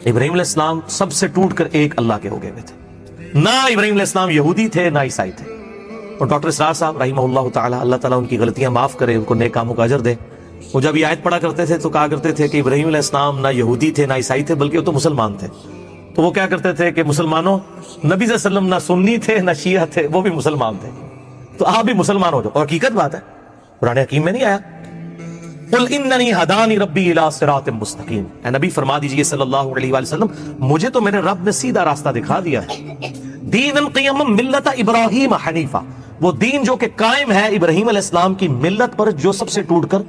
ابراہیم علیہ السلام سب سے ٹوٹ کر ایک اللہ کے ہو گئے تھے. نہ ابراہیم علیہ السلام یہودی تھے نہ عیسائی تھے. اور ڈاکٹر اسرار صاحب رحمہ اللہ تعالی، اللہ تعالیٰ ان کی غلطیاں معاف کرے، ان کو نیک کاموں کا اجر دے، وہ جب یہ آیت پڑھا کرتے تھے تو کہا کرتے تھے کہ ابراہیم علیہ السلام نہ یہودی تھے نہ عیسائی تھے بلکہ وہ تو مسلمان تھے. تو وہ کیا کرتے تھے کہ مسلمانوں، نبی صلی اللہ علیہ وسلم نہ سنی تھے نہ شیعہ تھے، وہ بھی مسلمان تھے، تو آپ بھی مسلمان ہو جاؤ. اور حقیقت بات ہے، قرآن حکیم میں نہیں آیا قل اننی ہدانی ربی الی صراط مستقیم. اے نبی فرما دیجئے صلی اللہ علیہ وآلہ وسلم، مجھے تو میرے رب نے سیدھا راستہ دکھا دیا ہے. دین قیما ملت ابراہیم حنیفہ، وہ دین جو کہ قائم ہے ابراہیم علیہ السلام کی ملت پر، جو سب سے ٹوٹ کر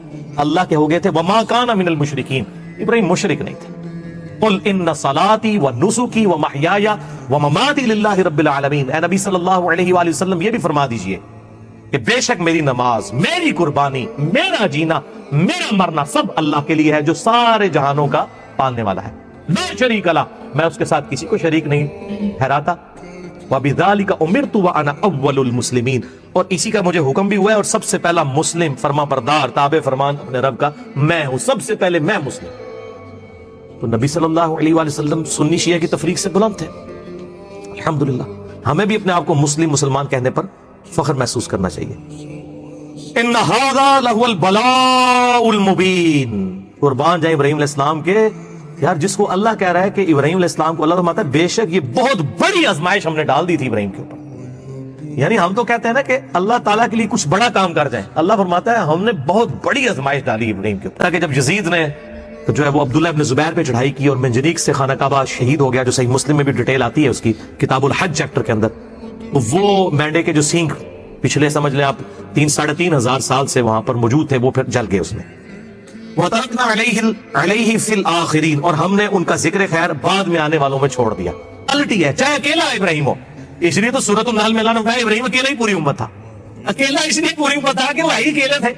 اللہ کے ہو گئے تھے. وما کان من المشرکین، ابراہیم مشرک نہیں تھے. قل ان صلاتی ونسکی ومحیای ومماتی للہ رب العالمین. اے نبی صلی اللہ علیہ وآلہ وسلم یہ بھی فرما دیجئے کہ بے شک میری نماز، میری قربانی، میرا جینا، میرا مرنا سب اللہ کے لیے ہے جو سارے جہانوں کا پالنے والا ہے. لا شریک لہ، میں اس کے ساتھ کسی کو شریک نہیں ٹھہراتا. وَبِذَلِكَ أُمِرْتُ وَأَنَا أَوَّلُ الْمُسْلِمِينَ، اور اسی کا مجھے حکم بھی ہوا ہے اور سب سے پہلا مسلم، فرما بردار، تابع فرمان اپنے رب کا میں ہوں، سب سے پہلے میں مسلم. تو نبی صلی اللہ علیہ وآلہ وسلم سنی شیعہ کی تفریق سے بلند تھے. الحمدللہ ہمیں بھی اپنے آپ کو مسلم، مسلمان کہنے پر فخر محسوس کرنا چاہیے. ان ھذا لہو البلاء المبین. قربان جائیں ابراہیم علیہ السلام کے. یار جس کو اللہ کہہ رہا ہے کہ ابراہیم علیہ السلام کو اللہ فرماتا ہے بے شک یہ بہت بڑی آزمائش ہم نے ڈال دی تھی ابراہیم کے اوپر. یعنی ہم تو کہتے ہیں نا کہ اللہ تعالیٰ کے لیے کچھ بڑا کام کر جائیں، اللہ فرماتا ہے ہم نے بہت بڑی آزمائش ڈالی ابراہیم کے اوپر. تاکہ جب یزید نے جو ہے وہ عبداللہ ابن زبیر پہ چڑھائی کی اور منجنیق سے خانہ کعبہ شہید ہو گیا، جو صحیح مسلم میں بھی ڈیٹیل آتی ہے اس کی، کتاب الحج چیپٹر کے اندر، تو وہ مینڈے کے جو سینگ پچھلے سمجھ لیں آپ 3,500 سال سے وہاں پر موجود تھے، وہ پھر جل گئے اس میں. وَتَرَكْنَا عَلَيْهِ فِي الْآخِرِينَ، اور ہم نے ان کا ذکر خیر بعد میں آنے والوں میں چھوڑ دیا. الٹی ہے، چاہے اکیلا ابراہیم ہو. اس لیے تو سورۃ النحل میں اللہ نے کہا ابراہیم اکیلا ہی پوری امت تھا. اکیلا اس لیے پوری امت تھا کہ وہ ہی اکیلے تھے.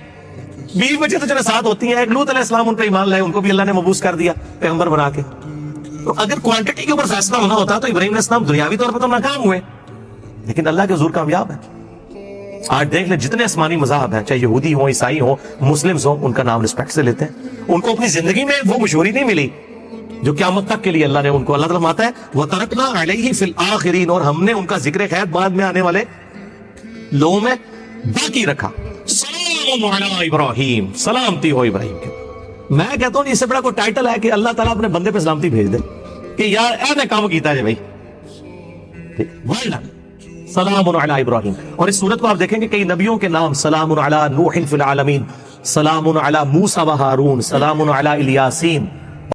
20 بچے تو چلے ساتھ ہوتی ہیں. ایک لوط علیہ السلام ان پر ایمان لائے، ان کو بھی اللہ نے مبعوث کر دیا پیغمبر بنا کے. تو اگر کوانٹٹی کے اوپر فیصلہ ہونا ہوتا تو ابراہیم علیہ السلام دنیاوی طور پر تو ناکام ہوئے، لیکن اللہ کے حضور کامیاب ہے. آج دیکھ لیں جتنے آسمانی مذاہب ہیں، چاہے یہودی ہوں، عیسائی ہوں، مسلمز ہوں، ان کا نام رسپیکٹ سے لیتے ہیں. ان کو اپنی زندگی میں وہ مشہوری نہیں ملی جو قیامت تک کے لیے اللہ نے ان کو، اللہ تعالیٰ فرماتا ہے وَتَرَكْنَا عَلَيْهِ فِي الْآخِرِينَ، اور ہم نے ان کا ذکر خیر بعد میں آنے والے لوگوں میں باقی رکھا. سلام علی ابراہیم، سلامتی ہو ابراہیم کے. میں کہتا ہوں اس سے بڑا کوئی ٹائٹل ہے کہ اللہ تعالیٰ اپنے بندے پہ سلامتی بھیج دے کہ یار اے نے کام کیتا ہے بھائی، سلام علی ابراہیم. اور اس صورت کو آپ دیکھیں گے کئی نبیوں کے نام، سلام علی نوح فی العالمین، سلام علی موسیٰ و ہارون، سلام علی الیاسین،